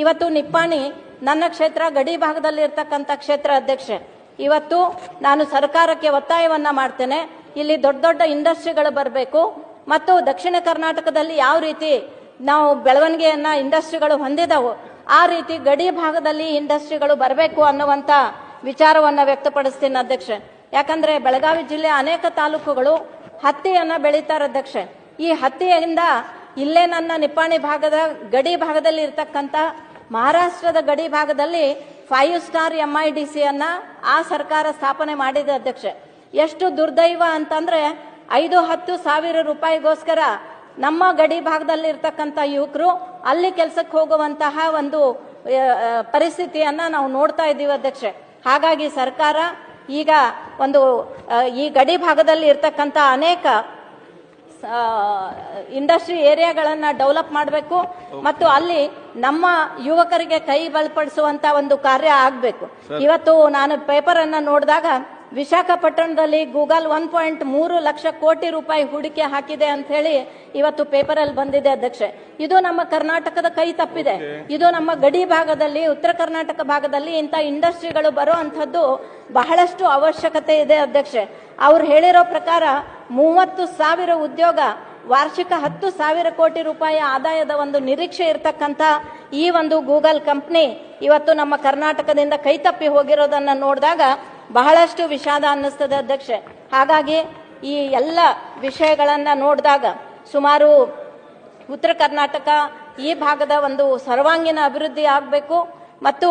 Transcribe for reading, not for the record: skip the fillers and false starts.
ಇವತ್ತು ನಿಪ್ಪಾಣಿ ನನ್ನ ಕ್ಷೇತ್ರ ಗಡಿ ಭಾಗದಲ್ಲಿ ಇರ್ತಕ್ಕಂಥ ಕ್ಷೇತ್ರ ಅಧ್ಯಕ್ಷೆ. ಇವತ್ತು ನಾನು ಸರ್ಕಾರಕ್ಕೆ ಒತ್ತಾಯವನ್ನ ಮಾಡ್ತೇನೆ, ಇಲ್ಲಿ ದೊಡ್ಡ ದೊಡ್ಡ ಇಂಡಸ್ಟ್ರಿಗಳು ಬರಬೇಕು ಮತ್ತು ದಕ್ಷಿಣ ಕರ್ನಾಟಕದಲ್ಲಿ ಯಾವ ರೀತಿ ನಾವು ಬೆಳವಣಿಗೆಯನ್ನ ಇಂಡಸ್ಟ್ರಿಗಳು ಹೊಂದಿದವು ಆ ರೀತಿ ಗಡಿ ಭಾಗದಲ್ಲಿ ಇಂಡಸ್ಟ್ರಿಗಳು ಬರಬೇಕು ಅನ್ನುವಂತ ವಿಚಾರವನ್ನ ವ್ಯಕ್ತಪಡಿಸ್ತೀನಿ ಅಧ್ಯಕ್ಷೆ. ಯಾಕಂದ್ರೆ ಬೆಳಗಾವಿ ಜಿಲ್ಲೆಯ ಅನೇಕ ತಾಲೂಕುಗಳು ಹತ್ತಿಯನ್ನ ಬೆಳೀತಾರೆ ಅಧ್ಯಕ್ಷೆ. ಈ ಹತ್ತಿಯಿಂದ ಇಲ್ಲೇ ನನ್ನ ನಿಪ್ಪಾಣಿ ಭಾಗದ ಗಡಿ ಭಾಗದಲ್ಲಿ ಇರ್ತಕ್ಕಂಥ ಮಹಾರಾಷ್ಟ್ರದ ಗಡಿ ಭಾಗದಲ್ಲಿ 5 ಸ್ಟಾರ್ MIDC ಅನ್ನ ಆ ಸರ್ಕಾರ ಸ್ಥಾಪನೆ ಮಾಡಿದೆ ಅಧ್ಯಕ್ಷೆ. ಎಷ್ಟು ದುರ್ದೈವ ಅಂತಂದ್ರೆ 5-10 ಸಾವಿರ ರೂಪಾಯಿಗೋಸ್ಕರ ನಮ್ಮ ಗಡಿ ಭಾಗದಲ್ಲಿ ಇರ್ತಕ್ಕಂಥ ಯುವಕರು ಅಲ್ಲಿ ಕೆಲಸಕ್ಕೆ ಹೋಗುವಂತಹ ಒಂದು ಪರಿಸ್ಥಿತಿಯನ್ನ ನಾವು ನೋಡ್ತಾ ಇದ್ದೀವಿ ಅಧ್ಯಕ್ಷೆ. ಹಾಗಾಗಿ ಸರ್ಕಾರ ಈಗ ಒಂದು ಈ ಗಡಿ ಭಾಗದಲ್ಲಿ ಇರ್ತಕ್ಕಂಥ ಅನೇಕ ಇಂಡಸ್ಟ್ರಿ ಏರಿಯಾಗಳನ್ನ ಡೆವಲಪ್ ಮಾಡಬೇಕು ಮತ್ತು ಅಲ್ಲಿ ನಮ್ಮ ಯುವಕರಿಗೆ ಕೈ ಬಲಪಡಿಸುವಂತ ಒಂದು ಕಾರ್ಯ ಆಗಬೇಕು. ಇವತ್ತು ನಾನು ಪೇಪರ್ ಅನ್ನ ನೋಡಿದಾಗ ವಿಶಾಖಪಟ್ಟಣದಲ್ಲಿ ಗೂಗಲ್ 1.3 ಲಕ್ಷ ಕೋಟಿ ರೂಪಾಯಿ ಹೂಡಿಕೆ ಹಾಕಿದೆ ಅಂತ ಹೇಳಿ ಇವತ್ತು ಪೇಪರ್ ಅಲ್ಲಿ ಬಂದಿದೆ ಅಧ್ಯಕ್ಷೆ. ಇದು ನಮ್ಮ ಕರ್ನಾಟಕದ ಕೈ ತಪ್ಪಿದೆ. ಇದು ನಮ್ಮ ಗಡಿ ಭಾಗದಲ್ಲಿ ಉತ್ತರ ಕರ್ನಾಟಕ ಭಾಗದಲ್ಲಿ ಇಂಥ ಇಂಡಸ್ಟ್ರಿಗಳು ಬರೋ ಅಂಥದ್ದು ಬಹಳಷ್ಟು ಅವಶ್ಯಕತೆ ಇದೆ ಅಧ್ಯಕ್ಷೆ. ಅವ್ರು ಹೇಳಿರೋ ಪ್ರಕಾರ 30,000 ಉದ್ಯೋಗ, ವಾರ್ಷಿಕ 10,000 ಕೋಟಿ ರೂಪಾಯಿ ಆದಾಯದ ಒಂದು ನಿರೀಕ್ಷೆ ಇರತಕ್ಕಂಥ ಈ ಒಂದು ಗೂಗಲ್ ಕಂಪನಿ ಇವತ್ತು ನಮ್ಮ ಕರ್ನಾಟಕದಿಂದ ಕೈತಪ್ಪಿ ಹೋಗಿರೋದನ್ನ ನೋಡಿದಾಗ ಬಹಳಷ್ಟು ವಿಷಾದ ಅನ್ನಿಸ್ತದೆ ಅಧ್ಯಕ್ಷೆ. ಹಾಗಾಗಿ ಈ ಎಲ್ಲ ವಿಷಯಗಳನ್ನ ನೋಡಿದಾಗ ಸುಮಾರು ಉತ್ತರ ಕರ್ನಾಟಕ ಈ ಭಾಗದ ಒಂದು ಸರ್ವಾಂಗೀಣ ಅಭಿವೃದ್ಧಿ ಆಗಬೇಕು ಮತ್ತು